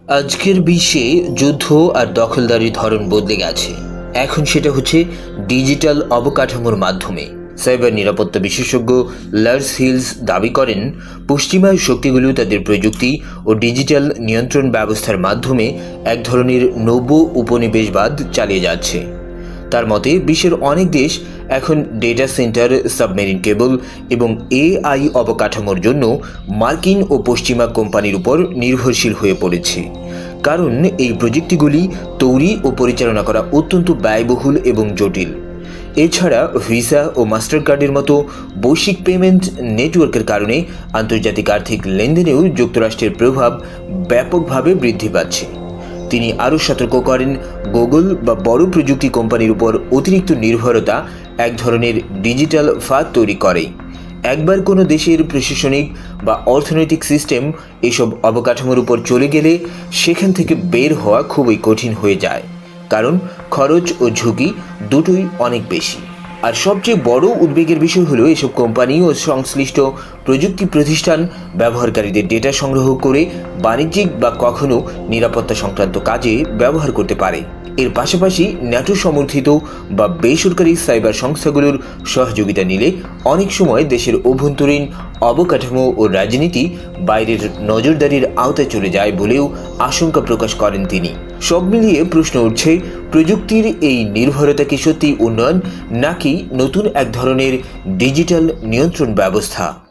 আজকের বিশ্বে যুদ্ধ আর দখলদারির ধরন বদলে গেছে। এখন সেটা হচ্ছে ডিজিটাল অবকাঠামোর মাধ্যমে। সাইবার নিরাপত্তা বিশেষজ্ঞ লার্স হিলস দাবি করেন, পশ্চিমা শক্তিগুলো তাদের প্রযুক্তি ও ডিজিটাল নিয়ন্ত্রণ ব্যবস্থার মাধ্যমে এক ধরনের নব উপনিবেশবাদ চালিয়ে যাচ্ছে। তার মতে বিশ্বের অনেক দেশ এখন ডেটা সেন্টার, সাবমেরিন কেবল এবং এআই অবকাঠামোর জন্য মার্কিন ও পশ্চিমা কোম্পানির উপর নির্ভরশীল হয়ে পড়েছে। কারণ এই প্রযুক্তিগুলি তৈরি ও পরিচালনা করা অত্যন্ত ব্যয়বহুল এবং জটিল। এছাড়া ভিসা ও মাস্টার কার্ডের মতো বৈশ্বিক পেমেন্ট নেটওয়ার্কের কারণে আন্তর্জাতিক আর্থিক লেনদেনেও যুক্তরাষ্ট্রের প্রভাব ব্যাপকভাবে বৃদ্ধি পাচ্ছে। তিনি আরও সতর্ক করেন, গুগল বা বড় প্রযুক্তি কোম্পানির উপর অতিরিক্ত নির্ভরতা এক ধরনের ডিজিটাল ফাঁদ তৈরি করে। একবার কোনো দেশের প্রশাসনিক বা অর্থনৈতিক সিস্টেম এসব অবকাঠামোর উপর চলে গেলে সেখান থেকে বের হওয়া খুবই কঠিন হয়ে যায়, কারণ খরচ ও ঝুঁকি দুটোই অনেক বেশি। আর সবচেয়ে বড় উদ্বেগের বিষয় হলো এসব কোম্পানি ও সংশ্লিষ্ট প্রযুক্তি প্রতিষ্ঠান ব্যবহারকারীদের ডেটা সংগ্রহ করে বাণিজ্যিক বা কখনো নিরাপত্তা সংক্রান্ত কাজে ব্যবহার করতে পারে। এর পাশাপাশি ন্যাটো সমর্থিত বা বেসরকারি সাইবার সংস্থাগুলোর সহযোগিতা নিলে অনেক সময় দেশের অভ্যন্তরীণ অবকাঠামো ও রাজনীতি বাইরের নজরদারির আওতায় চলে যায় বলেও আশঙ্কা প্রকাশ করেন তিনি। সব মিলিয়ে প্রশ্ন উঠছে, প্রযুক্তির এই নির্ভরতা কি সত্যি উন্নয়ন, নাকি নতুন এক ধরনের ডিজিটাল নিয়ন্ত্রণ ব্যবস্থা?